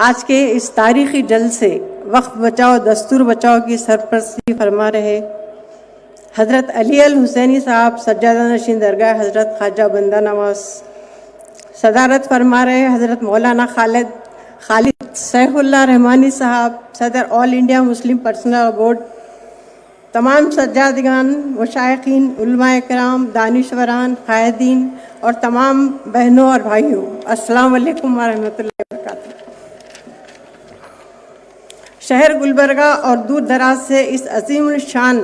آج کے اس تاریخی جلسے وقف بچاؤ دستور بچاؤ کی سرپرستی فرما رہے حضرت علی الحسینی صاحب سجادہ نشین درگاہ حضرت خواجہ بندہ نواز، صدارت فرما رہے حضرت مولانا خالد سیف اللہ رحمانی صاحب صدر آل انڈیا مسلم پرسنل بورڈ، تمام سجادگان، مشائقین، علماء کرام، دانشوران، قائدین اور تمام بہنوں اور بھائیوں، السلام علیکم ورحمۃ اللہ وبرکاتہ۔ شہر گلبرگہ اور دور دراز سے اس عظیم الشان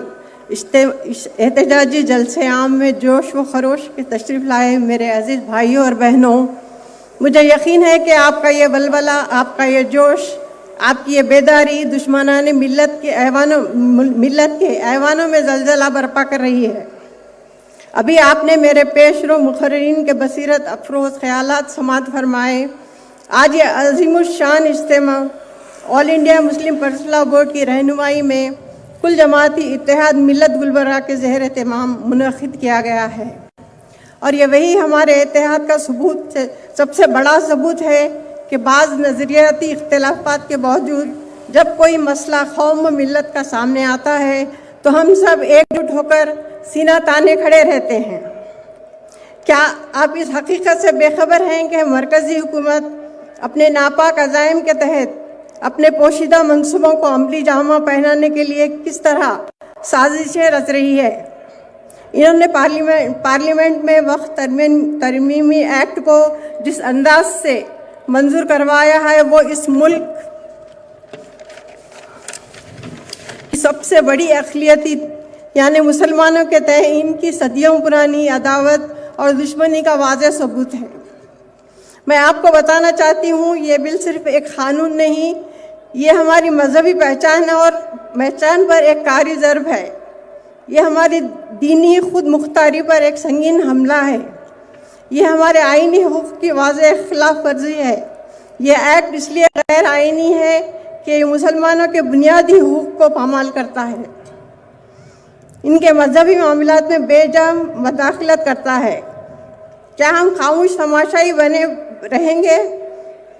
احتجاجی جلسے عام میں جوش و خروش کے تشریف لائے میرے عزیز بھائیوں اور بہنوں، مجھے یقین ہے کہ آپ کا یہ ولولہ، آپ کا یہ جوش، آپ کی یہ بیداری دشمنان ملت کے ایوانوں میں زلزلہ برپا کر رہی ہے۔ ابھی آپ نے میرے پیش رو مقررین کے بصیرت افروز خیالات سماعت فرمائے۔ آج یہ عظیم الشان اجتماع آل انڈیا مسلم پرسنل بورڈ کی رہنمائی میں کل جماعتی اتحاد ملت گلبرگہ کے زیر اہتمام منعقد کیا گیا ہے، اور یہ وہی ہمارے اتحاد کا سب سے بڑا ثبوت ہے کہ بعض نظریاتی اختلافات کے باوجود جب کوئی مسئلہ قوم و ملت کا سامنے آتا ہے تو ہم سب ایک جٹ ہو کر سینہ تانے کھڑے رہتے ہیں۔ کیا آپ اس حقیقت سے بے خبر ہیں کہ مرکزی حکومت اپنے ناپاک عزائم کے تحت اپنے پوشیدہ منصوبوں کو عملی جامہ پہنانے کے لیے کس طرح سازشیں رچ رہی ہے؟ انہوں نے پارلیمنٹ میں وقت ترمیمی ایکٹ کو جس انداز سے منظور کروایا ہے وہ اس ملک کی سب سے بڑی اقلیتی یعنی مسلمانوں کے تئیں ان کی صدیوں پرانی عداوت اور دشمنی کا واضح ثبوت ہے۔ میں آپ کو بتانا چاہتی ہوں، یہ بل صرف ایک قانون نہیں، یہ ہماری مذہبی پہچان پر ایک کاری ضرب ہے۔ یہ ہماری دینی خود مختاری پر ایک سنگین حملہ ہے۔ یہ ہمارے آئینی حقوق کی واضح خلاف ورزی ہے۔ یہ ایکٹ اس لیے غیر آئینی ہے کہ یہ مسلمانوں کے بنیادی حقوق کو پامال کرتا ہے، ان کے مذہبی معاملات میں بے جا مداخلت کرتا ہے۔ کیا ہم خاموش تماشائی بنے رہیں گے؟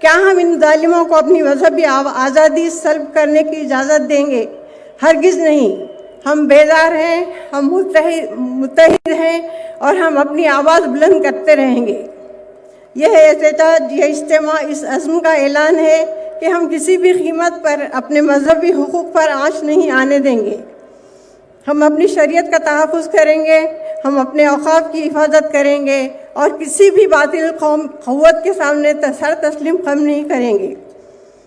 کیا ہم ان ظالموں کو اپنی مذہبی آزادی سلب کرنے کی اجازت دیں گے؟ ہرگز نہیں۔ ہم بیدار ہیں، ہم متحد ہیں اور ہم اپنی آواز بلند کرتے رہیں گے۔ یہ احتجاج، یہ اجتماع اس عزم کا اعلان ہے کہ ہم کسی بھی قیمت پر اپنے مذہبی حقوق پر آنچ نہیں آنے دیں گے۔ ہم اپنی شریعت کا تحفظ کریں گے، ہم اپنے اوقاف کی حفاظت کریں گے اور کسی بھی باطل قوت کے سامنے سر تسلیم خم نہیں کریں گے۔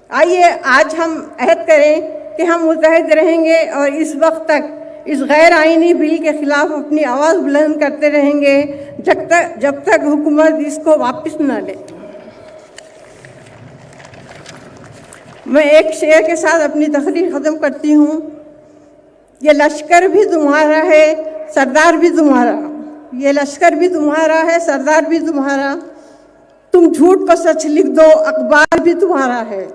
آئیے آج ہم عہد کریں کہ ہم متحد رہیں گے اور اس وقت تک اس غیر آئینی بل کے خلاف اپنی آواز بلند کرتے رہیں گے جب تک حکومت اس کو واپس نہ لے۔ میں ایک شعر کے ساتھ اپنی تقریر ختم کرتی ہوں۔ یہ لشکر بھی تمہارا ہے، سردار بھی تمہارا، یہ لشکر بھی تمہارا ہے، سردار بھی تمہارا، تم جھوٹ کو سچ لکھ دو، اخبار بھی تمہارا ہے۔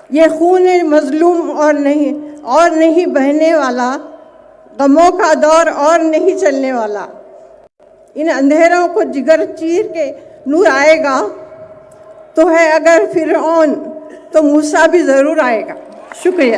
یہ خون مظلوم اور نہیں بہنے والا، غموں کا دور اور نہیں چلنے والا، ان اندھیروں کو جگر چیر کے نور آئے گا، تو ہے اگر فرعون تو موسیٰ بھی ضرور آئے گا۔ شکریہ۔